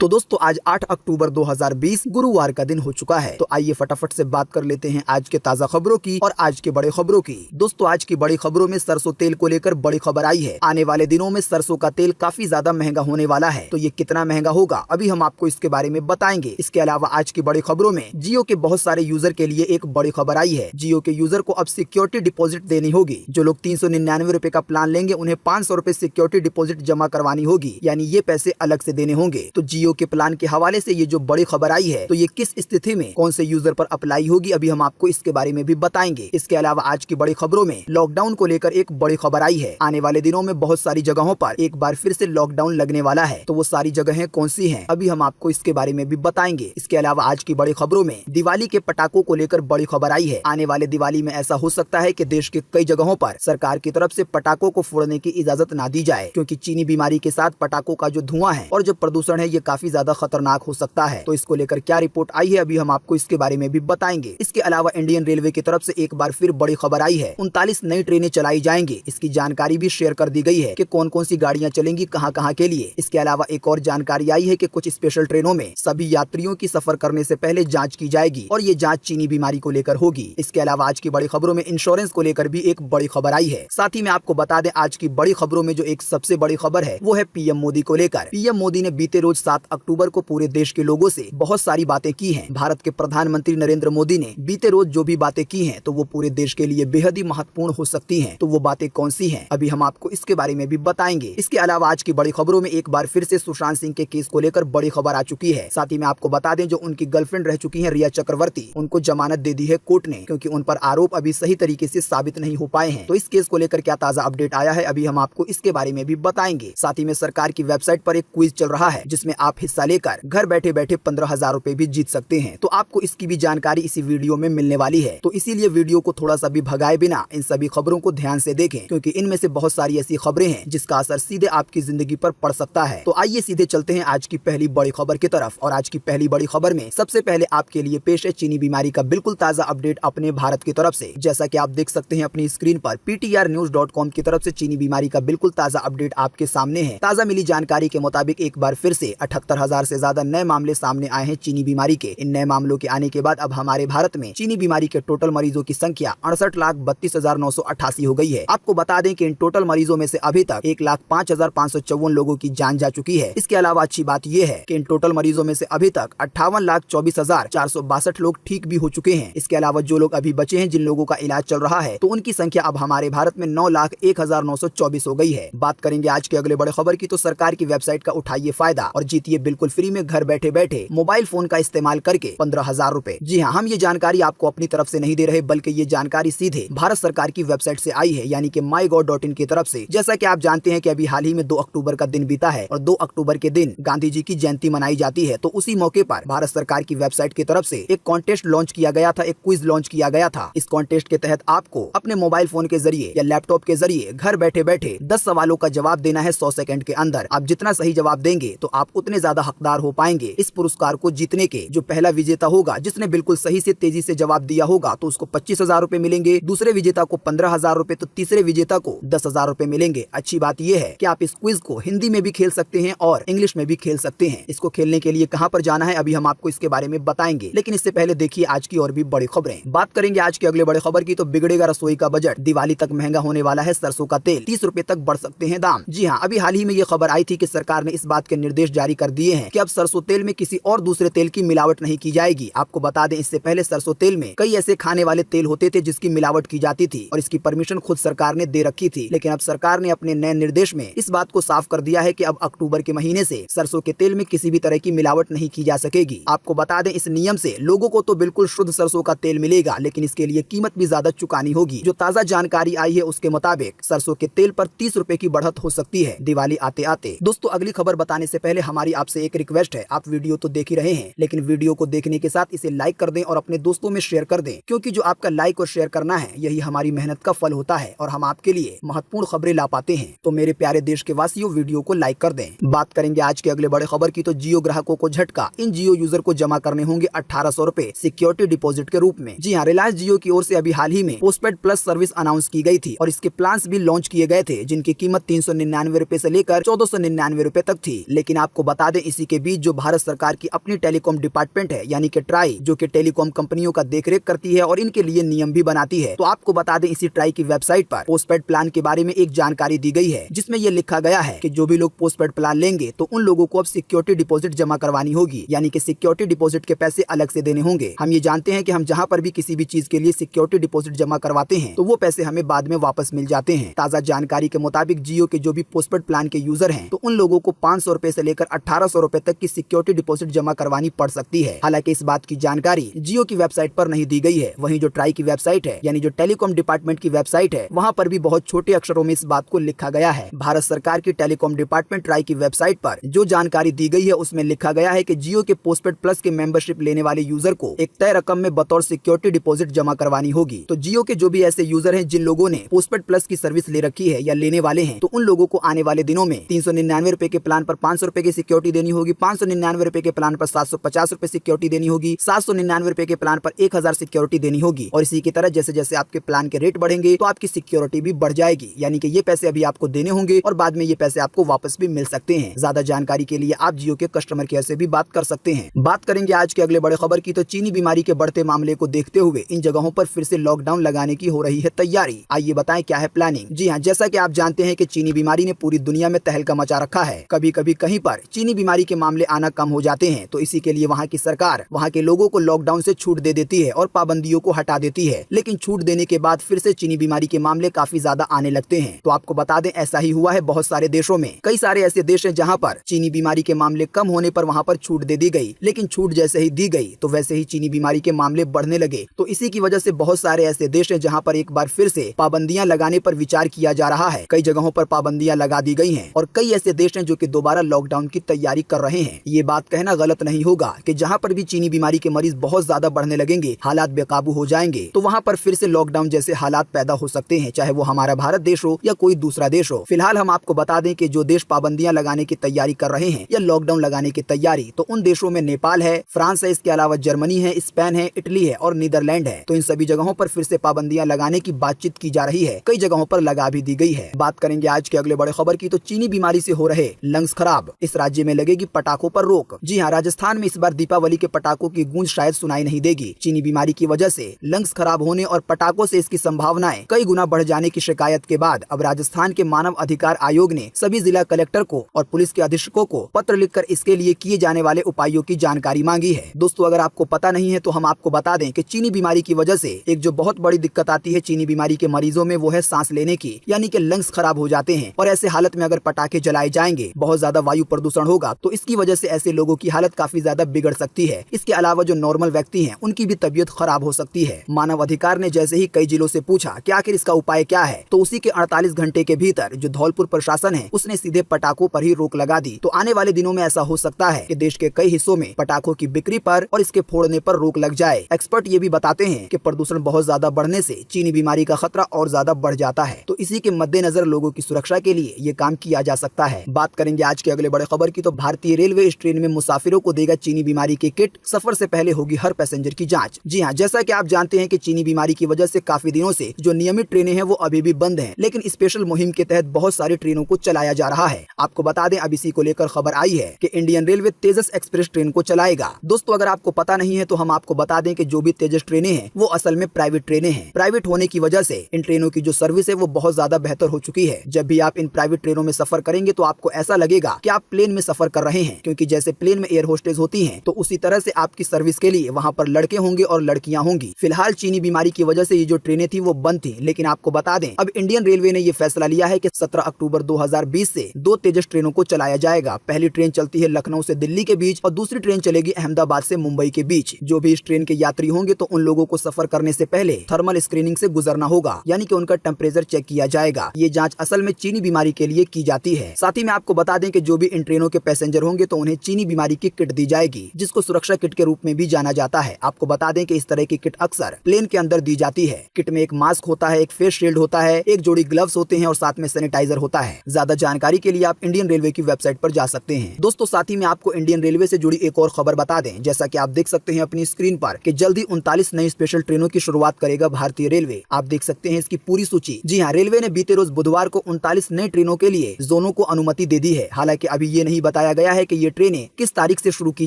तो दोस्तों आज 8 अक्टूबर 2020 गुरुवार का दिन हो चुका है। तो आइए फटाफट से बात कर लेते हैं आज के ताजा खबरों की और आज के बड़े खबरों की। दोस्तों आज की बड़ी खबरों में सरसों तेल को लेकर बड़ी खबर आई है। आने वाले दिनों में सरसों का तेल काफी ज्यादा महंगा होने वाला है। तो ये कितना महंगा होगा अभी हम आपको इसके बारे में बताएंगे। इसके अलावा आज की बड़ी खबरों में जियो के बहुत सारे यूजर के लिए एक बड़ी खबर आई है। जियो के यूजर को अब सिक्योरिटी डिपॉजिट देनी होगी। जो लोग 399 रुपए का प्लान लेंगे उन्हें 500 रुपए सिक्योरिटी डिपॉजिट जमा करवानी होगी, यानी ये पैसे अलग से देने होंगे। तो जियो के प्लान के हवाले से ये जो बड़ी खबर आई है, तो ये किस स्थिति में कौन से यूजर पर अप्लाई होगी अभी हम आपको इसके बारे में भी बताएंगे। इसके अलावा आज की बड़ी खबरों में लॉकडाउन को लेकर एक बड़ी खबर आई है। आने वाले दिनों में बहुत सारी जगहों पर एक बार फिर से लॉकडाउन लगने वाला है। तो वो सारी जगहें कौन सी हैं अभी हम आपको इसके बारे में भी बताएंगे। इसके अलावा आज की बड़ी खबरों में दिवाली के पटाखों को लेकर बड़ी खबर आई है। आने वाले दिवाली में ऐसा हो सकता है कि देश के कई जगहों पर सरकार की तरफ से पटाखों को फोड़ने की इजाजत ना दी जाए, क्योंकि चीनी बीमारी के साथ पटाखों का जो धुआं है और जो प्रदूषण है ये काफी ज्यादा खतरनाक हो सकता है। तो इसको लेकर क्या रिपोर्ट आई है अभी हम आपको इसके बारे में भी बताएंगे। इसके अलावा इंडियन रेलवे की तरफ से एक बार फिर बड़ी खबर आई है। 39 नई ट्रेनें चलाई जाएंगी। इसकी जानकारी भी शेयर कर दी गई है कि कौन कौन सी गाड़ियां चलेंगी कहां कहां के लिए। इसके अलावा एक और जानकारी आई है कि कुछ स्पेशल ट्रेनों में सभी यात्रियों की सफर करने से पहले जांच की जाएगी और ये जांच चीनी बीमारी को लेकर होगी। इसके अलावा आज की बड़ी खबरों में इंश्योरेंस को लेकर भी एक बड़ी खबर आई है। साथ ही में आपको बता दें आज की बड़ी खबरों में जो एक सबसे बड़ी खबर है वो है पीएम मोदी को लेकर। पीएम मोदी ने बीते रोज 7 अक्टूबर को पूरे देश के लोगों से बहुत सारी बातें की हैं। भारत के प्रधानमंत्री नरेंद्र मोदी ने बीते रोज जो भी बातें की हैं तो वो पूरे देश के लिए बेहद ही महत्वपूर्ण हो सकती हैं। तो वो बातें कौन सी हैं अभी हम आपको इसके बारे में भी बताएंगे। इसके अलावा आज की बड़ी खबरों में एक बार फिर से सुशांत सिंह के केस को लेकर बड़ी खबर आ चुकी है। साथ ही में आपको बता दें जो उनकी गर्लफ्रेंड रह चुकी है रिया चक्रवर्ती, उनको जमानत दे दी है कोर्ट ने, क्योंकि उन पर आरोप अभी सही तरीके से साबित नहीं हो पाए हैं। तो इस केस को लेकर क्या ताजा अपडेट आया है अभी हम आपको इसके बारे में भी बताएंगे। साथ ही में सरकार की वेबसाइट पर एक क्विज चल रहा है जिसमें आप हिस्सा लेकर घर बैठे बैठे 15,000 रुपए भी जीत सकते हैं। तो आपको इसकी भी जानकारी इसी वीडियो में मिलने वाली है। तो इसीलिए वीडियो को थोड़ा सा भी भगाए बिना इन सभी खबरों को ध्यान से देखें, क्योंकि इनमें से बहुत सारी ऐसी खबरें हैं जिसका असर सीधे आपकी जिंदगी पर पड़ सकता है। तो आइए सीधे चलते हैं आज की पहली बड़ी खबर की तरफ। और आज की पहली बड़ी खबर में सबसे पहले आपके लिए पेश है चीनी बीमारी का बिल्कुल ताजा अपडेट अपने भारत की तरफ से। जैसा कि आप देख सकते हैं अपनी स्क्रीन पर ptrnews.com की तरफ से चीनी बीमारी का बिल्कुल ताजा अपडेट आपके सामने है। ताजा मिली जानकारी के मुताबिक एक बार फिर से 78,000 से ज्यादा नए मामले सामने आए हैं चीनी बीमारी के। इन नए मामलों के आने के बाद अब हमारे भारत में चीनी बीमारी के टोटल मरीजों की संख्या 68,32,988 हो गई है। आपको बता दें कि इन टोटल मरीजों में से अभी तक 1,05,554 लोगों की जान जा चुकी है। इसके अलावा अच्छी बात यह है कि इन टोटल मरीजों में से अभी तक 58,24,462 लोग ठीक भी हो चुके हैं। इसके अलावा जो लोग अभी बचे हैं जिन लोगों का इलाज चल रहा है तो उनकी संख्या अब हमारे भारत में 9,01,924 हो गई है। बात करेंगे आज के अगले बड़े खबर की, तो सरकार की वेबसाइट का उठाइए फायदा और जीतिए बिल्कुल फ्री में घर बैठे बैठे मोबाइल फोन का इस्तेमाल करके 15,000 रुपए। जी हाँ, हम ये जानकारी आपको अपनी तरफ से नहीं दे रहे, बल्कि ये जानकारी सीधे भारत सरकार की वेबसाइट से आई है, यानी कि mygov.in की तरफ से। जैसा कि आप जानते हैं कि अभी हाल ही में 2 अक्टूबर का दिन बीता है और 2 अक्टूबर के दिन गांधी जी की जयंती मनाई जाती है। तो उसी मौके पर भारत सरकार की वेबसाइट की तरफ से एक कॉन्टेस्ट लॉन्च किया गया था, एक क्विज लॉन्च किया गया था। इस कॉन्टेस्ट के तहत आपको अपने मोबाइल फोन के जरिए या लैपटॉप के जरिए घर बैठे बैठे 10 सवालों का जवाब देना है 100 सेकंड के अंदर। आप जितना सही जवाब देंगे तो आप उतने ज्यादा हकदार हो पाएंगे इस पुरस्कार को जीतने के। जो पहला विजेता होगा जिसने बिल्कुल सही से तेजी से जवाब दिया होगा तो उसको 25,000 रुपए मिलेंगे, दूसरे विजेता को 15,000 रुपए, तो तीसरे विजेता को 10,000 रुपए मिलेंगे। अच्छी बात यह है कि आप इस क्विज को हिंदी में भी खेल सकते हैं और इंग्लिश में भी खेल सकते हैं। इसको खेलने के लिए कहां पर जाना है अभी हम आपको इसके बारे में बताएंगे, लेकिन इससे पहले देखिए आज की और भी बड़ी खबरें। बात करेंगे आज के अगले बड़े खबर की, तो बिगड़ेगा रसोई का बजट, दिवाली तक महंगा होने वाला है सरसों का तेल, 30 रुपए तक बढ़ सकते हैं दाम। जी हाँ, अभी हाल ही में ये खबर आई थी कि सरकार ने इस बात के निर्देश जारी कर दिए हैं कि अब सरसों तेल में किसी और दूसरे तेल की मिलावट नहीं की जाएगी। आपको बता दें इससे पहले सरसों तेल में कई ऐसे खाने वाले तेल होते थे जिसकी मिलावट की जाती थी और इसकी परमिशन खुद सरकार ने दे रखी थी, लेकिन अब सरकार ने अपने नए निर्देश में इस बात को साफ कर दिया है कि अब अक्टूबर के महीने से सरसों के तेल में किसी भी तरह की मिलावट नहीं की जा सकेगी। आपको बता दें इस नियम से लोगों को तो बिल्कुल शुद्ध सरसों का तेल मिलेगा, लेकिन इसके लिए कीमत भी ज्यादा चुकानी होगी। जो ताजा जानकारी आई है उसके मुताबिक सरसों के तेल पर 30 रुपए की बढ़त हो सकती है दिवाली आते आते। दोस्तों अगली खबर बताने से पहले हमारी आपसे एक रिक्वेस्ट है, आप वीडियो तो देख ही रहे हैं लेकिन वीडियो को देखने के साथ इसे लाइक कर दें और अपने दोस्तों में शेयर कर दें, क्योंकि जो आपका लाइक और शेयर करना है यही हमारी मेहनत का फल होता है और हम आपके लिए महत्वपूर्ण खबरें ला पाते हैं। तो मेरे प्यारे देश के वासियों वीडियो को लाइक कर दें। बात करेंगे आज के अगले बड़े खबर की, तो जियो ग्राहकों को झटका, इन जियो यूजर को जमा करने होंगे 1800 रुपए सिक्योरिटी डिपॉजिट के रूप में। जी हाँ, रिलायंस जियो की ओर से अभी हाल ही में पोस्टपेड प्लस सर्विस अनाउंस की गई थी और इसके प्लान्स भी लॉन्च किए गए थे जिनकी कीमत 399 रुपए से लेकर 1499 रुपए तक थी। लेकिन आपको बता बता दें इसी के बीच जो भारत सरकार की अपनी टेलीकॉम डिपार्टमेंट है यानी कि ट्राई, जो कि टेलीकॉम कंपनियों का देखरेख करती है और इनके लिए नियम भी बनाती है, तो आपको बता दें इसी ट्राई की वेबसाइट पर पोस्टपेड प्लान के बारे में एक जानकारी दी गई है, जिसमें यह लिखा गया है कि जो भी लोग पोस्टपेड प्लान लेंगे तो उन लोगों को अब सिक्योरिटी डिपॉजिट जमा करवानी होगी, यानी कि सिक्योरिटी डिपॉजिट के पैसे अलग से देने होंगे। हम ये जानते हैं कि हम जहां पर भी किसी भी चीज के लिए सिक्योरिटी डिपॉजिट जमा करवाते हैं तो वो पैसे हमें बाद में वापस मिल जाते हैं। ताजा जानकारी के मुताबिक जियो के जो भी पोस्टपेड प्लान के यूजर हैं तो उन लोगों को 500 रुपए से लेकर 1800 रुपए तक की सिक्योरिटी डिपॉजिट जमा करवानी पड़ सकती है। हालांकि इस बात की जानकारी जियो की वेबसाइट पर नहीं दी गई है। वहीं जो ट्राई की वेबसाइट है यानी जो टेलीकॉम डिपार्टमेंट की वेबसाइट है वहाँ पर भी बहुत छोटे अक्षरों में इस बात को लिखा गया है। भारत सरकार की टेलीकॉम डिपार्टमेंट ट्राई की वेबसाइट पर जो जानकारी दी गई है उसमें लिखा गया है कि जियो के पोस्टपेड प्लस के मेंबरशिप लेने वाले यूजर को एक तय रकम में बतौर सिक्योरिटी डिपॉजिट जमा करवानी होगी। तो जियो के जो भी ऐसे यूजर हैं जिन लोगों ने पोस्टपेड प्लस की सर्विस ले रखी है या लेने वाले हैं तो उन लोगों को आने वाले दिनों में 399 रुपए के प्लान पर 500 रुपए की सिक्योरिटी देनी होगी, 599 रुपए के प्लान पर 750 रुपए सिक्योरिटी देनी होगी, 799 रुपए के प्लान पर 1000 सिक्योरिटी देनी होगी। और इसी की तरह जैसे जैसे आपके प्लान के रेट बढ़ेंगे तो आपकी सिक्योरिटी भी बढ़ जाएगी, यानी कि ये पैसे अभी आपको देने होंगे और बाद में ये पैसे आपको वापस भी मिल सकते हैं। ज्यादा जानकारी के लिए आप जियो के कस्टमर केयर से भी बात कर सकते हैं। बात करेंगे आज के अगले बड़े खबर की, तो चीनी बीमारी के बढ़ते मामले को देखते हुए इन जगहों पर फिर से लॉकडाउन लगाने की हो रही है तैयारी। आइए बताएं क्या है प्लानिंग। जी हाँ, जैसा कि आप जानते हैं कि चीनी बीमारी ने पूरी दुनिया में तहलका मचा रखा है। कभी कभी कहीं पर चीनी बीमारी के मामले आना कम हो जाते हैं तो इसी के लिए वहाँ की सरकार वहाँ के लोगों को लॉकडाउन से छूट दे देती है और पाबंदियों को हटा देती है। लेकिन छूट देने के बाद फिर से चीनी बीमारी के मामले काफी ज्यादा आने लगते हैं। तो आपको बता दें ऐसा ही हुआ है बहुत सारे देशों में। कई सारे ऐसे देश हैं जहाँ पर चीनी बीमारी के मामले कम होने पर वहाँ पर छूट दे दी गई, लेकिन छूट जैसे ही दी गई तो वैसे ही चीनी बीमारी के मामले बढ़ने लगे। तो इसी की वजह से बहुत सारे ऐसे देश हैं जहाँ पर एक बार फिर से पाबंदियां लगाने पर विचार किया जा रहा है। कई जगहों पर पाबंदियां लगा दी गई हैं और कई ऐसे देश हैं जो कि दोबारा लॉकडाउन की तैयारी कर रहे हैं। ये बात कहना गलत नहीं होगा कि जहाँ पर भी चीनी बीमारी के मरीज बहुत ज्यादा बढ़ने लगेंगे, हालात बेकाबू हो जाएंगे तो वहाँ पर फिर से लॉकडाउन जैसे हालात पैदा हो सकते हैं, चाहे वो हमारा भारत देश हो या कोई दूसरा देश हो। फिलहाल हम आपको बता दें कि जो देश पाबंदियां लगाने की तैयारी कर रहे हैं या लॉकडाउन लगाने की तैयारी, तो उन देशों में नेपाल है, फ्रांस है, इसके अलावा जर्मनी है, स्पेन है, इटली है और नीदरलैंड है। तो इन सभी जगहों पर फिर से पाबंदियां लगाने की बातचीत की जा रही है। कई जगहों पर लगा भी दी गई है। बात करेंगे आज के अगले बड़े खबर की, तो चीनी बीमारी से हो रहे लंग्स खराब, इस राज्य में लगेगी पटाखों पर रोक। जी हाँ, राजस्थान में इस बार दीपावली के पटाखों की गूंज शायद सुनाई नहीं देगी। चीनी बीमारी की वजह से लंग्स खराब होने और पटाखों से इसकी संभावनाएं कई गुना बढ़ जाने की शिकायत के बाद अब राजस्थान के मानव अधिकार आयोग ने सभी जिला कलेक्टर को और पुलिस के अधीक्षकों को पत्र लिखकर इसके लिए किए जाने वाले उपायों की जानकारी मांगी है। दोस्तों, अगर आपको पता नहीं है तो हम आपको बता दें कि चीनी बीमारी की वजह से एक जो बहुत बड़ी दिक्कत आती है चीनी बीमारी के मरीजों में, वो है सांस लेने की, यानी कि लंग्स खराब हो जाते हैं। और ऐसे हालत में अगर पटाखे जलाए जाएंगे, बहुत ज्यादा वायु प्रदूषण होगा तो इसकी वजह से ऐसे लोगों की हालत काफी ज्यादा बिगड़ सकती है। इसके अलावा जो नॉर्मल व्यक्ति हैं उनकी भी तबीयत खराब हो सकती है। मानव अधिकार ने जैसे ही कई जिलों से पूछा कि आखिर इसका उपाय क्या है, तो उसी के 48 घंटे के भीतर जो धौलपुर प्रशासन है उसने सीधे पटाखों पर ही रोक लगा दी। तो आने वाले दिनों में ऐसा हो सकता है कि देश के कई हिस्सों में पटाखों की बिक्री पर और इसके फोड़ने पर रोक लग जाए। एक्सपर्ट ये भी बताते हैं कि प्रदूषण बहुत ज्यादा बढ़ने से चीनी बीमारी का खतरा और ज्यादा बढ़ जाता है। तो इसी के मद्देनजर लोगों की सुरक्षा के लिए ये काम किया जा सकता है। बात करेंगे आज के अगले बड़े खबर की, तो भारतीय रेलवे इस ट्रेन में मुसाफिरों को देगा चीनी बीमारी की किट। सफर से पहले होगी हर पैसेंजर की जांच। जी हाँ, जैसा कि आप जानते हैं कि चीनी बीमारी की वजह से काफी दिनों से जो नियमित ट्रेनें हैं वो अभी भी बंद हैं, लेकिन स्पेशल मुहिम के तहत बहुत सारी ट्रेनों को चलाया जा रहा है। आपको बता दें अब इसी को लेकर खबर आई है कि इंडियन रेलवे तेजस एक्सप्रेस ट्रेन को चलाएगा। दोस्तों, अगर आपको पता नहीं है तो हम आपको बता दें कि जो भी तेजस ट्रेनें हैं वो असल में प्राइवेट ट्रेनें हैं। प्राइवेट होने की वजह से इन ट्रेनों की जो सर्विस है वो बहुत ज्यादा बेहतर हो चुकी है। जब भी आप इन प्राइवेट ट्रेनों में सफर करेंगे तो आपको ऐसा लगेगा कि आप प्लेन में सफर कर रहे हैं, क्योंकि जैसे प्लेन में एयर होस्टेस होती हैं तो उसी तरह से आपकी सर्विस के लिए वहाँ पर लड़के होंगे और लड़कियां होंगी। फिलहाल चीनी बीमारी की वजह से ये जो ट्रेनें थी वो बंद थी, लेकिन आपको बता दें अब इंडियन रेलवे ने ये फैसला लिया है कि 17 अक्टूबर 2020 से 2 तेजस ट्रेनों को चलाया जाएगा। पहली ट्रेन चलती है लखनऊ से दिल्ली के बीच और दूसरी ट्रेन चलेगी अहमदाबाद से मुंबई के बीच। जो भी इस ट्रेन के यात्री होंगे तो उन लोगों को सफर करने से पहले थर्मल स्क्रीनिंग से गुजरना होगा, यानी कि उनका टेम्परेचर चेक किया जाएगा। ये जांच असल में चीनी बीमारी के लिए की जाती है। साथ ही में आपको बता दें कि जो भी इन ट्रेनों के पैसेंजर होंगे तो उन्हें चीनी बीमारी की किट दी जाएगी, जिसको सुरक्षा किट के रूप में भी जाना जाता है। आपको बता दें कि इस तरह की किट अक्सर प्लेन के अंदर दी जाती है। किट में एक मास्क होता है, एक फेस शील्ड होता है, एक जोड़ी ग्लव्स होते हैं और साथ में सैनिटाइजर होता है। ज्यादा जानकारी के लिए आप इंडियन रेलवे की वेबसाइट पर जा सकते हैं। दोस्तों, साथ ही में आपको इंडियन रेलवे से जुड़ी एक और खबर बता दें, जैसा कि आप देख सकते हैं अपनी स्क्रीन पर कि जल्दी 39 नई स्पेशल ट्रेनों की शुरुआत करेगा भारतीय रेलवे। आप देख सकते हैं इसकी पूरी सूची। जी हाँ, रेलवे ने बीते रोज बुधवार को 39 नई ट्रेनों के लिए जोनों को अनुमति दे दी है। हालांकि अभी ये नहीं बता बताया गया है कि ये ट्रेनें किस तारीख से शुरू की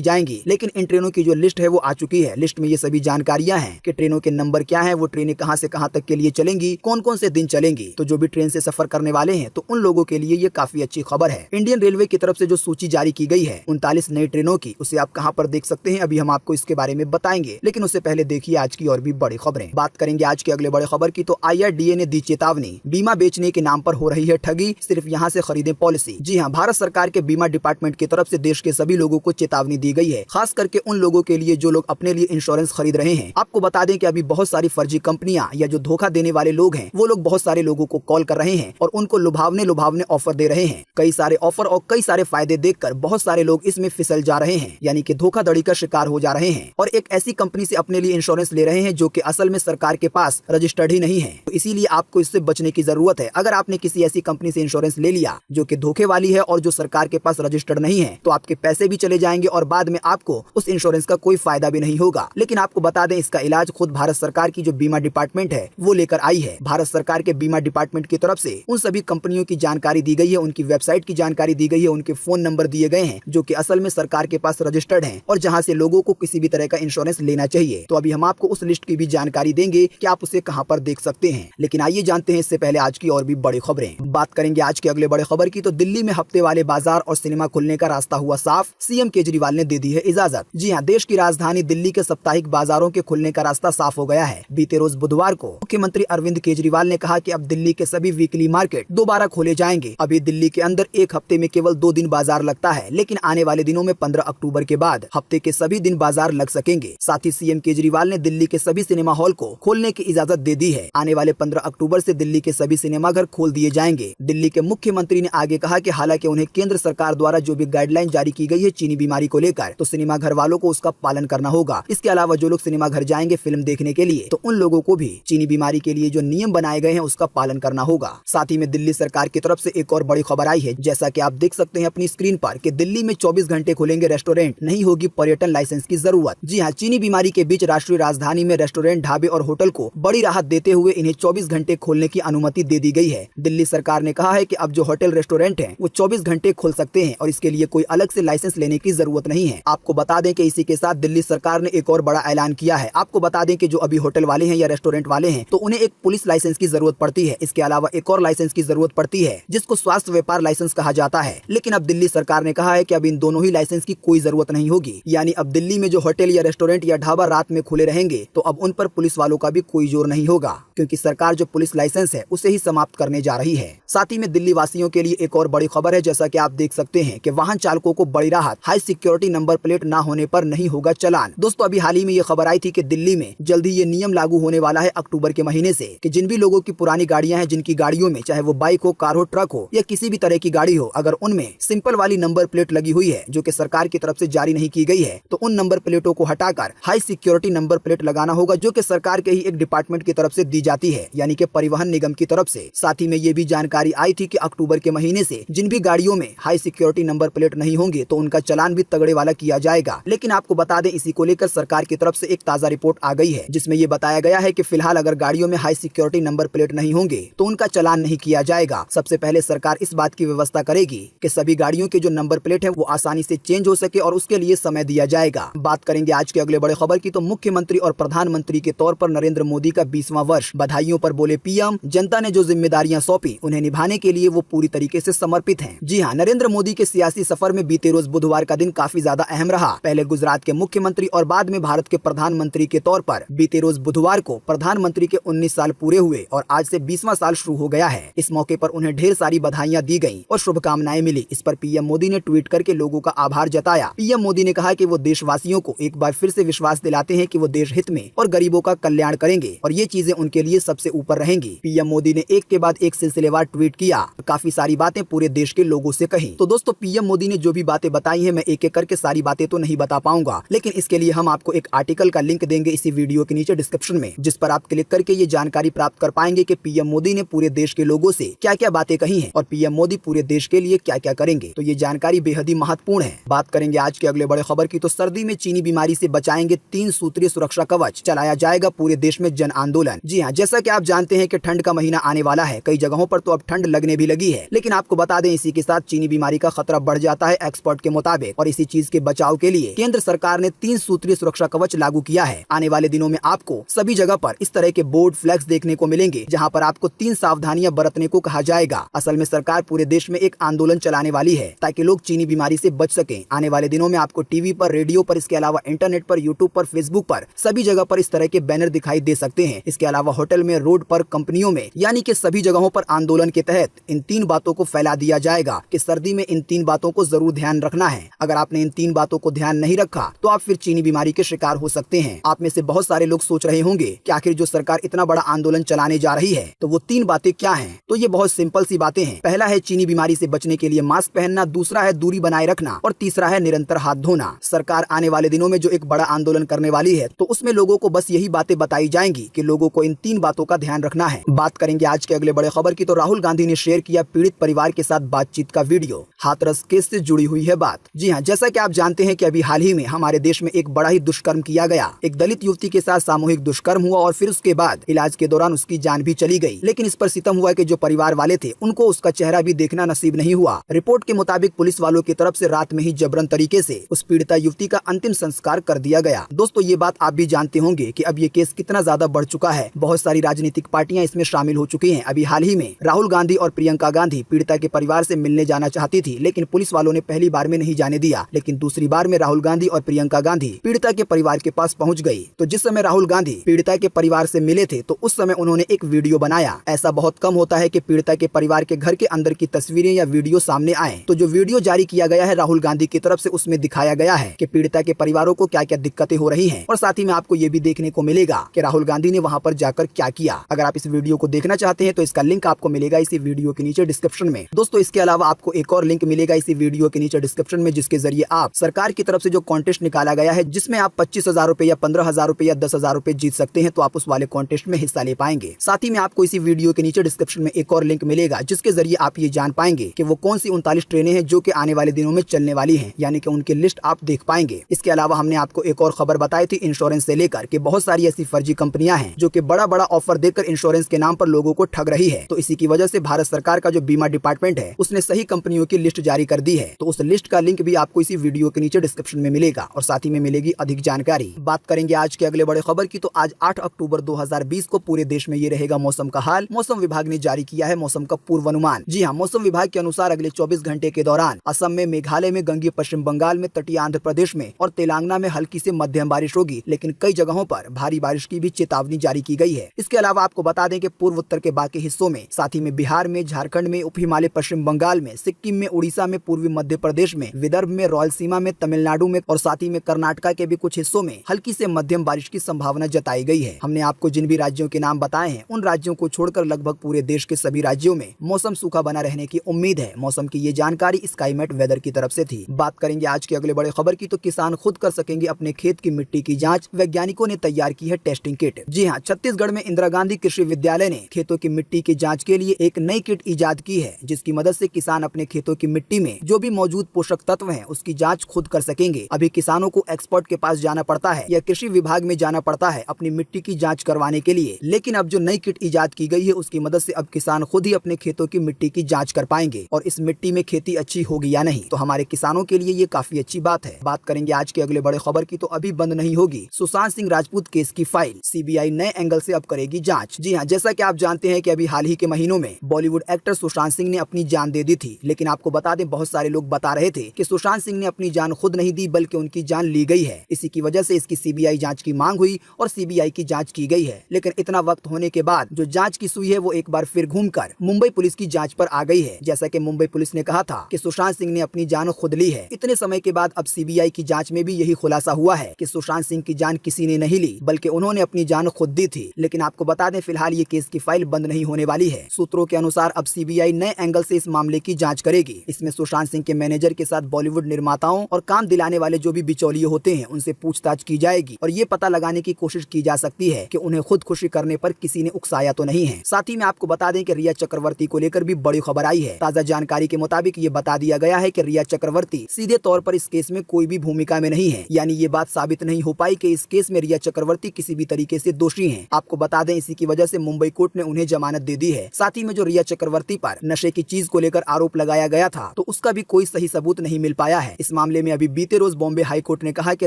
जाएंगी, लेकिन इन ट्रेनों की जो लिस्ट है वो आ चुकी है। लिस्ट में ये सभी जानकारियां हैं कि ट्रेनों के नंबर क्या है, वो ट्रेनें कहां से कहां तक के लिए चलेंगी, कौन कौन से दिन चलेंगी। तो जो भी ट्रेन से सफर करने वाले हैं तो उन लोगों के लिए ये काफी अच्छी खबर है। इंडियन रेलवे की तरफ से जो सूची जारी की गई है 39 नई ट्रेनों की, उसे आप कहां पर देख सकते हैं अभी हम आपको इसके बारे में बताएंगे। लेकिन उससे पहले देखिए आज की और भी बड़ी खबरें। बात करेंगे आज के अगले बड़े खबर की तो IRDA ने दी चेतावनी, बीमा बेचने के नाम पर हो रही है ठगी, सिर्फ यहाँ से खरीदें पॉलिसी। जी हाँ, भारत सरकार के बीमा डिपार्टमेंट की तरफ से देश के सभी लोगों को चेतावनी दी गई है, खास करके उन लोगों के लिए जो लोग अपने लिए इंश्योरेंस खरीद रहे हैं। आपको बता दें कि अभी बहुत सारी फर्जी कंपनियां या जो धोखा देने वाले लोग हैं वो लोग बहुत सारे लोगों को कॉल कर रहे हैं और उनको लुभावने ऑफर दे रहे हैं। कई सारे ऑफर और कई सारे फायदे देखकर बहुत सारे लोग इसमें फिसल जा रहे हैं, यानी कि धोखाधड़ी का शिकार हो जा रहे हैं और एक ऐसी कंपनी से अपने लिए इंश्योरेंस ले रहे हैं जो कि असल में सरकार के पास रजिस्टर्ड ही नहीं है। तो इसीलिए आपको इससे बचने की जरूरत है। अगर आपने किसी ऐसी कंपनी से इंश्योरेंस ले लिया जो कि धोखे वाली है और जो सरकार के पास रजिस्टर्ड नहीं है, तो आपके पैसे भी चले जाएंगे और बाद में आपको उस इंश्योरेंस का कोई फायदा भी नहीं होगा। लेकिन आपको बता दें इसका इलाज खुद भारत सरकार की जो बीमा डिपार्टमेंट है वो लेकर आई है। भारत सरकार के बीमा डिपार्टमेंट की तरफ से उन सभी कंपनियों की जानकारी दी गई है, उनकी वेबसाइट की जानकारी दी गई है, उनके फोन नंबर दिए गए हैं जो कि असल में सरकार के पास रजिस्टर्ड हैं और जहां से लोगों को किसी भी तरह का इंश्योरेंस लेना चाहिए। तो अभी हम आपको उस लिस्ट की भी जानकारी देंगे कि आप उसे कहां पर देख सकते हैं। लेकिन आइए जानते हैं इससे पहले आज की और भी बड़ी खबरें। बात करेंगे आज के अगले बड़े खबर की तो दिल्ली में हफ्ते वाले बाजार और सिनेमा खुलने का रास्ता हुआ साफ, सीएम केजरीवाल ने दे दी है इजाजत। जी हां, देश की राजधानी दिल्ली के साप्ताहिक बाजारों के खुलने का रास्ता साफ हो गया है। बीते रोज बुधवार को मुख्यमंत्री अरविंद केजरीवाल ने कहा कि अब दिल्ली के सभी वीकली मार्केट दोबारा खोले जाएंगे। अभी दिल्ली के अंदर एक हफ्ते में केवल 2 दिन बाजार लगता है, लेकिन आने वाले दिनों में 15 अक्टूबर के बाद हफ्ते के सभी दिन बाजार लग सकेंगे। साथ ही सीएम केजरीवाल ने दिल्ली के सभी सिनेमा हॉल को खोलने की इजाजत दे दी है। आने वाले 15 अक्टूबर से दिल्ली के सभी सिनेमाघर खोल दिए जाएंगे। दिल्ली के मुख्यमंत्री ने आगे कहा कि हालांकि उन्हें केंद्र सरकार द्वारा जो भी गाइडलाइन जारी की गई है चीनी बीमारी को लेकर, तो सिनेमाघर वालों को उसका पालन करना होगा। इसके अलावा जो लोग सिनेमाघर जाएंगे फिल्म देखने के लिए, तो उन लोगों को भी चीनी बीमारी के लिए जो नियम बनाए गए हैं उसका पालन करना होगा। साथ ही में दिल्ली सरकार की तरफ से एक और बड़ी खबर आई है, जैसा कि आप देख सकते हैं अपनी स्क्रीन पर कि दिल्ली में 24 घंटे खुलेंगे रेस्टोरेंट, नहीं होगी पर्यटन लाइसेंस की जरूरत। जी हाँ, चीनी बीमारी के बीच राष्ट्रीय राजधानी में रेस्टोरेंट, ढाबे और होटल को बड़ी राहत देते हुए इन्हें 24 घंटे खोलने की अनुमति दे दी गई है। दिल्ली सरकार ने कहा है कि अब जो होटल रेस्टोरेंट हैं वो 24 घंटे खोल सकते हैं और इसके लिए कोई अलग से लाइसेंस लेने की जरूरत नहीं है। आपको बता दें कि इसी के साथ दिल्ली सरकार ने एक और बड़ा ऐलान किया है। आपको बता दें कि जो अभी होटल वाले हैं या रेस्टोरेंट वाले हैं तो उन्हें एक पुलिस लाइसेंस की जरूरत पड़ती है। इसके अलावा एक और लाइसेंस की जरूरत पड़ती है जिसको स्वास्थ्य व्यापार लाइसेंस कहा जाता है। लेकिन अब दिल्ली सरकार ने कहा है कि अब इन दोनों ही लाइसेंस की कोई जरूरत नहीं होगी, यानी अब दिल्ली में जो होटल या रेस्टोरेंट या ढाबा रात में खुले रहेंगे तो अब उन पर पुलिस वालों का भी कोई जोर नहीं होगा, क्योंकि सरकार जो पुलिस लाइसेंस है उसे ही समाप्त करने जा रही है। साथ ही में दिल्ली वासियों के लिए एक और बड़ी खबर है, जैसा कि आप देख सकते हैं कि वाहन चालकों को बड़ी राहत, हाई सिक्योरिटी नंबर प्लेट ना होने पर नहीं होगा चालान। दोस्तों, अभी हाल ही में ये खबर आई थी कि दिल्ली में जल्द ही ये नियम लागू होने वाला है अक्टूबर के महीने से, कि जिन भी लोगों की पुरानी गाड़ियां हैं, जिनकी गाड़ियों में चाहे वो बाइक हो, कार हो, ट्रक हो या किसी भी तरह की गाड़ी हो, अगर उनमें सिंपल वाली नंबर प्लेट लगी हुई है जो कि सरकार की तरफ से जारी नहीं की गई है, तो उन नंबर प्लेटों को हटाकर हाई सिक्योरिटी नंबर प्लेट लगाना होगा, जो कि सरकार के ही एक डिपार्टमेंट की तरफ से दी जाती है, यानी कि परिवहन निगम की तरफ से। साथ ही में ये भी जानकारी आई थी कि अक्टूबर के महीने से जिन भी गाड़ियों में हाई सिक्योरिटी नंबर प्लेट नहीं होंगे तो उनका चालान भी तगड़े वाला किया जाएगा। लेकिन आपको बता दें, इसी को लेकर सरकार की तरफ से एक ताजा रिपोर्ट आ गई है, जिसमें ये बताया गया है कि फिलहाल अगर गाड़ियों में हाई सिक्योरिटी नंबर प्लेट नहीं होंगे तो उनका चालान नहीं किया जाएगा। सबसे पहले सरकार इस बात की व्यवस्था करेगी कि सभी गाड़ियों के जो नंबर प्लेट है वो आसानी से चेंज हो सके और उसके लिए समय दिया जाएगा। बात करेंगे आज के अगले बड़े खबर की तो मुख्यमंत्री और प्रधानमंत्री के तौर पर नरेंद्र मोदी का 20वां वर्ष, बधाइयों पर बोले पीएम, जनता ने जो जिम्मेदारियां सौंपी उन्हें निभाने के लिए वो पूरी तरीके से समर्पित हैं। जी हां, नरेंद्र मोदी के सियासी सफर में बीते रोज बुधवार का दिन काफी ज्यादा अहम रहा। पहले गुजरात के मुख्यमंत्री और बाद में भारत के प्रधानमंत्री के तौर पर बीते रोज बुधवार को प्रधानमंत्री के 19 साल पूरे हुए और आज से 20वां साल शुरू हो गया है। इस मौके पर उन्हें ढेर सारी बधाइयां दी गयी और शुभकामनाएं मिली। इस पर पीएम मोदी ने ट्वीट करके लोगों का आभार जताया। पीएम मोदी ने कहा कि वो देशवासियों को एक बार फिर से विश्वास दिलाते हैं कि वो देश हित में और गरीबों का कल्याण करेंगे और ये चीजें उनके लिए सबसे ऊपर रहेंगी। पीएम मोदी ने एक के बाद एक सिलसिलेवार ट्वीट किया, काफी सारी बातें पूरे देश के लोगों से कही। तो दोस्तों, पीएम मोदी ने जो भी बातें बताई हैं, मैं एक एक करके सारी बातें तो नहीं बता पाऊंगा, लेकिन इसके लिए हम आपको एक आर्टिकल का लिंक देंगे इसी वीडियो के नीचे डिस्क्रिप्शन में, जिस पर आप क्लिक करके ये जानकारी प्राप्त कर पाएंगे कि पीएम मोदी ने पूरे देश के लोगों से क्या क्या बातें कही हैं और पीएम मोदी पूरे देश के लिए क्या क्या करेंगे। तो ये जानकारी बेहद ही महत्वपूर्ण है। बात करेंगे आज के अगले बड़े खबर की तो सर्दी में चीनी बीमारी से बचाएंगे 3 सूत्रीय सुरक्षा कवच, चलाया जाएगा पूरे देश में जन आंदोलन। जी हाँ, जैसा कि आप जानते हैं कि ठंड का महीना आने वाला है, कई जगहों पर तो अब ठंड लगने भी लगी है, लेकिन आपको बता दें इसी के साथ चीनी बीमारी का खतरा बढ़ जाता है एक्सपर्ट के मुताबिक। और इसी चीज के बचाव के लिए केंद्र सरकार ने 3 सूत्रीय सुरक्षा कवच लागू किया है। आने वाले दिनों में आपको सभी जगह पर इस तरह के बोर्ड फ्लैग्स देखने को मिलेंगे जहां पर आपको 3 सावधानियां बरतने को कहा जाएगा। असल में सरकार पूरे देश में एक आंदोलन चलाने वाली है ताकि लोग चीनी बीमारी से बच सकें। आने वाले दिनों में आपको टीवी पर, रेडियो पर, इसके अलावा इंटरनेट पर, यूट्यूब पर, फेसबुक पर सभी जगह पर इस तरह के बैनर दिखाई दे सकते हैं। इसके अलावा होटल में, रोड पर, कंपनियों में, यानी कि सभी जगहों पर आंदोलन के तहत इन 3 बातों को फैला दिया जाएगा कि सर्दी में इन 3 बातों को जरूर ध्यान रखना है। अगर आपने इन 3 बातों को ध्यान नहीं रखा तो आप फिर चीनी बीमारी के शिकार हो सकते हैं। आप में से बहुत सारे लोग सोच रहे होंगे कि आखिर जो सरकार इतना बड़ा आंदोलन चलाने जा रही है तो वो 3 बातें क्या हैं? तो ये बहुत सिंपल सी बातें हैं। पहला है चीनी बीमारी से बचने के लिए मास्क पहनना, दूसरा है दूरी बनाए रखना और तीसरा है निरंतर हाथ धोना। सरकार आने वाले दिनों में जो एक बड़ा आंदोलन करने वाली है तो उसमें लोगों को बस यही बातें बताई जाएंगी कि लोगों को इन 3 बातों का ध्यान रखना है। बात करेंगे आज के अगले बड़े खबर की तो राहुल गांधी ने शेयर किया पीड़ित परिवार के साथ बातचीत का वीडियो। हाथरस केस से जुड़ी हुई है बात। जी हाँ, जैसा कि आप जानते हैं कि अभी हाल ही में हमारे देश में एक बड़ा ही दुष्कर्म किया गया। एक दलित युवती के साथ सामूहिक दुष्कर्म हुआ और फिर उसके बाद इलाज के दौरान उसकी जान भी चली गई। लेकिन इस पर सितम हुआ कि जो परिवार वाले थे उनको उसका चेहरा भी देखना नसीब नहीं हुआ। रिपोर्ट के मुताबिक पुलिस वालों की तरफ से रात में ही जबरन तरीके से उस पीड़िता युवती का अंतिम संस्कार कर दिया गया। दोस्तों, ये बात आप भी जानते होंगे कि अब ये केस कितना ज्यादा बढ़ चुका है। बहुत सारी राजनीतिक पार्टियां इसमें शामिल हो चुकी हैं। अभी हाल ही में राहुल गांधी और प्रियंका गांधी पीड़िता के परिवार से मिलने जाना चाहती थी, लेकिन पुलिस वालों ने पहली बार में नहीं जाने दिया। लेकिन दूसरी बार में राहुल गांधी और प्रियंका गांधी पीड़िता के परिवार के पास पहुंच गई। तो जिस समय राहुल गांधी पीड़िता के परिवार से मिले थे तो उस समय उन्होंने एक वीडियो बनाया। ऐसा बहुत कम होता है कि पीड़िता के परिवार के घर के अंदर की तस्वीरें या वीडियो सामने आए। तो जो वीडियो जारी किया गया है राहुल गांधी की तरफ से, उसमें दिखाया गया है कि पीड़िता के परिवारों को क्या क्या दिक्कतें हो रही हैं और साथ ही में आपको ये भी देखने को मिलेगा कि राहुल गांधी ने वहां पर जाकर क्या किया। अगर आप इस वीडियो को देखना चाहते हैं तो इसका लिंक आपको मिलेगा इसी वीडियो के नीचे डिस्क्रिप्शन में। दोस्तों, इसके अलावा आपको एक और लिंक मिलेगा इसी वीडियो के नीचे डिस्क्रिप्शन में, जिसके जरिए आप सरकार की तरफ से जो कॉन्टेस्ट निकाला गया है जिसमें आप 25,000 रुपए या 15,000 रुपए या 10,000 रुपए जीत सकते हैं, तो आप उस वाले कॉन्टेस्ट में हिस्सा ले पाएंगे। साथ ही में आपको इसी वीडियो के नीचे डिस्क्रिप्शन में एक और लिंक मिलेगा जिसके जरिए आप ये जान पाएंगे कि वो कौन सी 39 ट्रेनें हैं जो कि आने वाले दिनों में चलने वाली हैं, यानी कि उनकी लिस्ट आप देख पाएंगे। इसके अलावा हमने आपको एक और खबर बताई थी इंश्योरेंस से लेकर कि बहुत सारी ऐसी फर्जी कंपनियां हैं जो कि बड़ा बड़ा ऑफर देकर इंश्योरेंस के नाम पर लोगों को ठग रही है। तो इसी की वजह से भारत सरकार का जो बीमा डिपार्टमेंट है उसने सही कंपनियों की लिस्ट जारी कर दी है। तो उस लिस्ट का लिंक भी आपको इसी वीडियो के नीचे डिस्क्रिप्शन में मिलेगा और साथ ही में मिलेगी अधिक जानकारी। बात करेंगे आज के अगले बड़े खबर की तो आज 8 अक्टूबर 2020 को पूरे देश में ये रहेगा मौसम का हाल। मौसम विभाग ने जारी किया है मौसम का पूर्वानुमान। जी हाँ, मौसम विभाग के अनुसार अगले 24 घंटे के दौरान असम में, मेघालय में, गंगीय पश्चिम बंगाल में, तटीय आंध्र प्रदेश में और तेलंगाना में हल्की से मध्यम बारिश होगी, लेकिन कई जगहों पर भारी बारिश की भी चेतावनी जारी की गई है। इसके अलावा आपको बता दें कि पूर्व उत्तर के बाकी हिस्सों में, साथ ही में बिहार में, झारखंड में, उप हिमालय पश्चिम बंगाल में, सिक्किम में, उड़ीसा में, पूर्वी मध्य प्रदेश में, विदर्भ में, रायलसीमा में, तमिलनाडु में और साथ ही में कर्नाटका के भी कुछ हिस्सों में हल्की से मध्यम बारिश की संभावना जताई गई है। हमने आपको जिन भी राज्यों के नाम बताए हैं उन राज्यों को छोड़कर लगभग पूरे देश के सभी राज्यों में मौसम सूखा बना रहने की उम्मीद है। मौसम की ये जानकारी स्काईमेट वेदर की तरफ से थी। बात करेंगे आज के अगले बड़े खबर की तो किसान खुद कर सकेंगे अपने खेत की मिट्टी की जाँच। वैज्ञानिकों ने तैयार की है टेस्टिंग किट। जी हाँ, छत्तीसगढ़ में इंदिरा गांधी कृषि विद्यालय ने खेतों की मिट्टी की जाँच के लिए एक नई किट इजाद की है जिसकी मदद से किसान अपने खेतों की मिट्टी में जो भी मौजूद पोषक तत्व हैं उसकी जांच खुद कर सकेंगे। अभी किसानों को एक्सपर्ट के पास जाना पड़ता है या कृषि विभाग में जाना पड़ता है अपनी मिट्टी की जांच करवाने के लिए, लेकिन अब जो नई किट इजाद की गई है उसकी मदद से अब किसान खुद ही अपने खेतों की मिट्टी की जांच कर पाएंगे और इस मिट्टी में खेती अच्छी होगी या नहीं। तो हमारे किसानों के लिए ये काफी अच्छी बात है। बात करेंगे आज के अगले बड़े खबर की तो अभी बंद नहीं होगी सुशांत सिंह राजपूत केस की फाइल। सीबीआई नए एंगल से अब करेगी जाँच। जी हाँ, जैसा की आप जानते हैं कि अभी हाल ही के महीनों में बॉलीवुड एक्टर सुशांत सिंह ने अपनी जान दे दी थी, लेकिन आपको बता दें बहुत सारे लोग बता रहे थे कि सुशांत सिंह ने अपनी जान खुद नहीं दी बल्कि उनकी जान ली गई है। इसी की वजह से इसकी सीबीआई जांच की मांग हुई और सीबीआई की जांच की गई है। लेकिन इतना वक्त होने के बाद जो जांच की सुई है वो एक बार फिर घूमकर मुंबई पुलिस की जांच पर आ गई है। जैसा कि मुंबई पुलिस ने कहा था कि सुशांत सिंह ने अपनी जान खुद ली है। इतने समय के बाद अब सीबीआई की जांच में भी यही खुलासा हुआ है कि सुशांत सिंह की जान किसी ने नहीं ली बल्कि उन्होंने अपनी जान खुद दी थी। लेकिन आपको बता दें फिलहाल ये केस की फाइल बंद नहीं होने वाली है। सूत्रों के अनुसार अब सीबीआई नए एंगल से इस मामले की जांच करेगी। इसमें सुशांत सिंह के मैनेजर के साथ बॉलीवुड निर्माताओं और काम दिलाने वाले जो भी बिचौलिए होते हैं उनसे पूछताछ की जाएगी और ये पता लगाने की कोशिश की जा सकती है कि उन्हें खुद खुशी करने पर किसी ने उकसाया तो नहीं है। साथ ही में आपको बता दें कि रिया चक्रवर्ती को लेकर भी बड़ी खबर आई है। ताजा जानकारी के मुताबिक ये बता दिया गया है कि रिया चक्रवर्ती सीधे तौर पर इस केस में कोई भी भूमिका में नहीं है, यानी ये बात साबित नहीं हो पाई कि इस केस में रिया चक्रवर्ती किसी भी तरीके से दोषी हैं। आपको बता दें इसी की वजह से मुंबई कोर्ट ने उन्हें जमानत दे दी है। साथ ही में जो रिया चक्रवर्ती पर नशे की चीज को लेकर आरोप लगाया गया था तो तो उसका भी कोई सही सबूत नहीं मिल पाया है। इस मामले में अभी बीते रोज बॉम्बे हाई कोर्ट ने कहा कि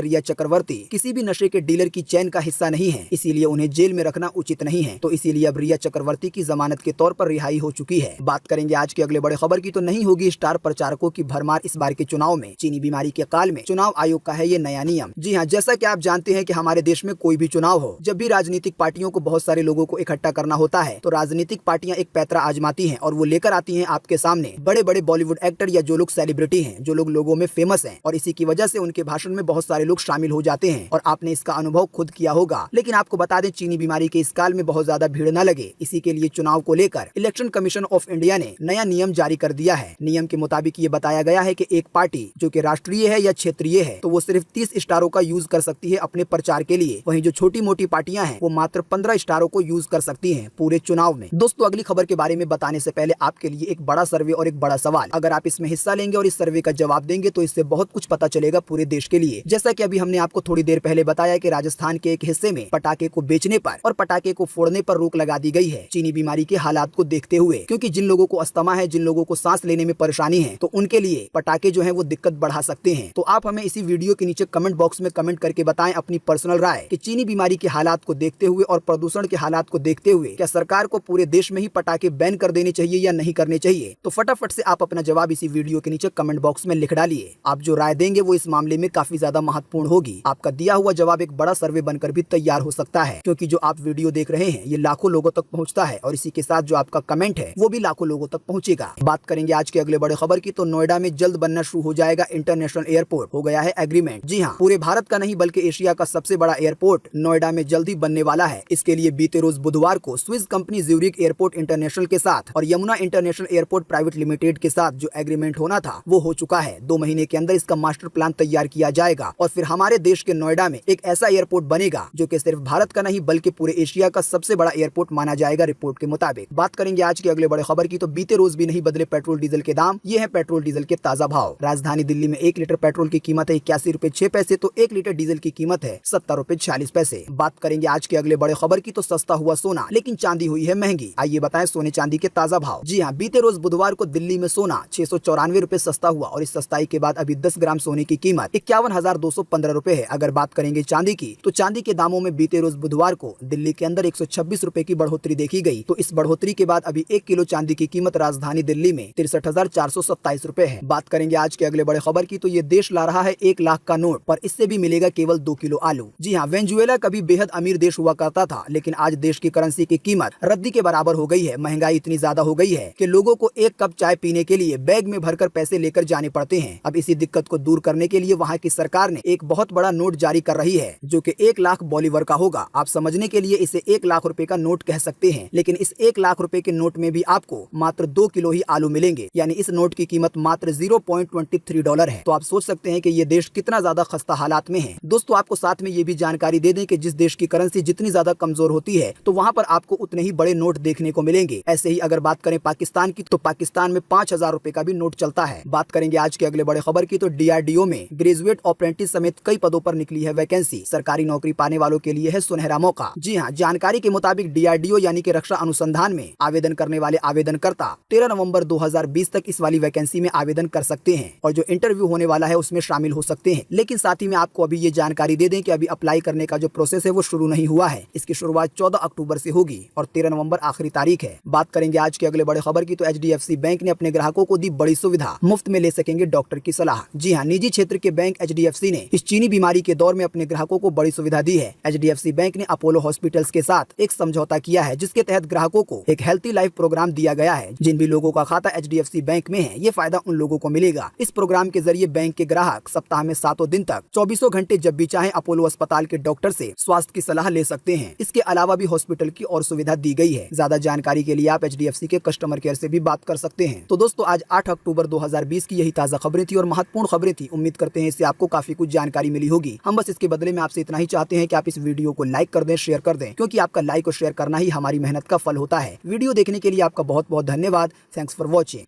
रिया चक्रवर्ती किसी भी नशे के डीलर की चैन का हिस्सा नहीं है, इसीलिए उन्हें जेल में रखना उचित नहीं है। तो इसीलिए अब रिया चक्रवर्ती की जमानत के तौर पर रिहाई हो चुकी है। बात करेंगे आज के अगले बड़े खबर की, तो नहीं होगी स्टार प्रचारकों की भरमार इस बार के चुनाव में। चीनी बीमारी के काल में चुनाव आयोग का है ये नया नियम। जी हाँ, जैसा कि आप जानते हैं कि हमारे देश में कोई भी चुनाव हो, जब भी राजनीतिक पार्टियों को बहुत सारे लोगों को इकट्ठा करना होता है तो राजनीतिक पार्टियां एक पैतरा आजमाती हैं और वो लेकर आती हैं आपके सामने बड़े बड़े बॉलीवुड एक्टर या जो लोग सेलिब्रिटी हैं, जो लोग लोगों में फेमस हैं, और इसी की वजह से उनके भाषण में बहुत सारे लोग शामिल हो जाते हैं और आपने इसका अनुभव खुद किया होगा। लेकिन आपको बता दें, चीनी बीमारी के इस काल में बहुत ज्यादा भीड़ न लगे, इसी के लिए चुनाव को लेकर इलेक्शन कमीशन ऑफ इंडिया ने नया नियम जारी कर दिया है। नियम के मुताबिक ये बताया गया है कि एक पार्टी जो कि राष्ट्रीय है या क्षेत्रीय है तो वो सिर्फ 30 स्टारों का यूज कर सकती है अपने प्रचार के लिए। वहीं जो छोटी मोटी पार्टियां हैं वो मात्र 15 स्टारों को यूज कर सकती हैं पूरे चुनाव में। दोस्तों, अगली खबर के बारे में बताने से पहले आपके लिए एक बड़ा सर्वे और एक बड़ा सवाल। अगर आप इसमें हिस्सा लेंगे और इस सर्वे का जवाब देंगे तो इससे बहुत कुछ पता चलेगा पूरे देश के लिए। जैसा कि अभी हमने आपको थोड़ी देर पहले बताया कि राजस्थान के एक हिस्से में पटाखे को बेचने पर और पटाखे को फोड़ने पर रोक लगा दी गई है चीनी बीमारी के हालात को देखते हुए, क्योंकि जिन लोगों को अस्थमा है, जिन लोगों को सांस लेने में परेशानी है, तो उनके लिए पटाखे जो है वो दिक्कत बढ़ा सकते हैं। तो आप हमें इसी वीडियो के नीचे कमेंट बॉक्स में कमेंट करके बताएं अपनी पर्सनल राय कि चीनी बीमारी के हालात को देखते हुए और प्रदूषण के हालात को देखते हुए क्या सरकार को पूरे देश में ही पटाखे बैन कर देने चाहिए या नहीं करने चाहिए। तो फटाफट से आप अपना जवाब इसी वीडियो के नीचे कमेंट बॉक्स में लिख डालिए। आप जो राय देंगे वो इस मामले में काफी ज्यादा महत्वपूर्ण होगी। आपका दिया हुआ जवाब एक बड़ा सर्वे बनकर भी तैयार हो सकता है, क्योंकि जो आप वीडियो देख रहे हैं ये लाखों लोगों तक पहुंचता है और इसी के साथ जो आपका कमेंट है वो भी लाखों लोगों तक पहुंचेगा। बात करेंगे आज के अगले बड़े खबर की, तो नोएडा में जल्द बनना शुरू हो जाएगा इंटरनेशनल एयरपोर्ट। हो गया है एग्रीमेंट। जी हाँ, पूरे भारत का नहीं बल्कि एशिया का सबसे बड़ा एयरपोर्ट नोएडा में जल्द ही बनने वाला है। इसके लिए बीते रोज बुधवार को Swiss company Zurich airport international के साथ और Yamuna international airport private limited के साथ जो एग्रीमेंट होना था वो हो चुका है। 2 महीने के अंदर इसका मास्टर प्लान तैयार किया जाएगा और फिर हमारे देश के नोएडा में एक ऐसा एयरपोर्ट बनेगा जो कि सिर्फ भारत का नहीं बल्कि पूरे एशिया का सबसे बड़ा एयरपोर्ट माना जाएगा रिपोर्ट के मुताबिक। बात करेंगे आज के अगले बड़े खबर की, तो बीते रोज भी नहीं बदले पेट्रोल डीजल के दाम। ये है पेट्रोल डीजल के ताजा भाव। राजधानी दिल्ली में 1 लीटर पेट्रोल की कीमत है 81 रुपए 6 पैसे, तो 1 लीटर डीजल की कीमत है 70 रुपए 46 पैसे। बात करेंगे आज के अगले बड़े खबर की, तो सस्ता हुआ सोना लेकिन चांदी हुई है महंगी। आइए बताएं सोने चांदी के ताजा भाव। जी हाँ, बीते रोज बुधवार को दिल्ली में सोना 694 रुपए सस्ता हुआ और इस सस्ताई के बाद अभी 10 ग्राम सोने की कीमत 51,215 रुपए है। अगर बात करेंगे चांदी की, तो चांदी के दामों में बीते रोज बुधवार को दिल्ली के अंदर 126 रुपए की बढ़ोतरी देखी गई। तो इस बढ़ोतरी के बाद अभी 1 किलो चांदी की कीमत राजधानी दिल्ली में 63,427 रुपए है। बात करेंगे आज के अगले बड़े खबर की, तो ये देश ला रहा है 1 लाख का नोट, पर इससे भी मिलेगा केवल 2 किलो आलू। जी हाँ, वेनेजुएला कभी बेहद अमीर देश हुआ करता था, लेकिन आज देश की करेंसी की कीमत रद्दी के बराबर हो गई है। महंगाई इतनी ज्यादा हो गई है कि लोगों को 1 कप चाय पीने के लिए बैग में भरकर पैसे लेकर जाने पड़ते हैं। अब इसी दिक्कत को दूर करने के लिए वहाँ की सरकार ने एक बहुत बड़ा नोट जारी कर रही है जो कि 1 लाख बॉलीवर का होगा। आप समझने के लिए इसे 1 लाख रुपए का नोट कह सकते हैं, लेकिन इस 1 लाख रुपए के नोट में भी आपको मात्र 2 किलो ही आलू मिलेंगे, यानी इस नोट की कीमत मात्र $0.23 है। तो आप सोच सकते हैं कि ये देश कितना ज्यादा खस्ता हालात में है। दोस्तों, आपको साथ में ये भी जानकारी दे दें कि जिस देश की करेंसी जितनी ज्यादा कमजोर होती है तो वहाँ पर आपको उतने ही बड़े नोट देखने को मिलेंगे। ऐसे ही अगर बात करें पाकिस्तान की, तो पाकिस्तान में 5,000 रुपए का भी नोट चलता है। बात करेंगे आज के अगले बड़े खबर की, तो DRDO में ग्रेजुएट अप्रेंटिस समेत कई पदों पर निकली है वैकेंसी। सरकारी नौकरी पाने वालों के लिए है सुनहरा मौका। जी हाँ, जानकारी के मुताबिक DRDO यानी कि रक्षा अनुसंधान में आवेदन करने वाले आवेदनकर्ता 13 नवंबर 2020 तक इस वाली वैकेंसी में आवेदन कर सकते हैं और जो इंटरव्यू होने वाला है उसमें शामिल हो सकते हैं। लेकिन साथ ही में आपको अभी ये जानकारी दे दें कि अभी अप्लाई करने का जो प्रोसेस है वो शुरू नहीं हुआ है। इसकी शुरुआत 14 अक्टूबर से होगी और 13 नवंबर आखिरी तारीख है। बात करेंगे आज के अगले बड़े खबर की, तो HDFC बैंक ने अपने ग्राहकों को दी बड़ी सुविधा, मुफ्त में ले सकेंगे डॉक्टर की सलाह। जी हाँ, निजी क्षेत्र के बैंक HDFC ने इस चीनी बीमारी के दौर में अपने ग्राहकों को बड़ी सुविधा दी है। HDFC बैंक ने अपोलो हॉस्पिटल्स के साथ एक समझौता किया है जिसके तहत ग्राहकों को एक हेल्थी लाइफ प्रोग्राम दिया गया है। जिन भी लोगों का खाता HDFC बैंक में है ये फायदा उन लोगों को मिलेगा। इस प्रोग्राम के जरिए बैंक के ग्राहक सप्ताह में 7 दिन तक 24 घंटे जब भी चाहे अपोलो अस्पताल के डॉक्टर से स्वास्थ्य की सलाह ले सकते हैं। इसके अलावा भी हॉस्पिटल की और सुविधा दी गई है। ज्यादा जानकारी के लिए आप HDFC के कस्टमर केयर से भी बात कर सकते हैं। तो दोस्तों, आज 8 अक्टूबर 2020 की यही ताजा खबरें थी और महत्वपूर्ण खबरें थी। उम्मीद करते हैं इससे आपको काफी कुछ जानकारी मिली होगी। हम बस इसके बदले में आपसे इतना ही चाहते हैं कि आप इस वीडियो को लाइक कर दें, शेयर कर दें, क्योंकि आपका लाइक और शेयर करना ही हमारी मेहनत का फल होता है। वीडियो देखने के लिए आपका बहुत बहुत धन्यवाद। Thanks for watching.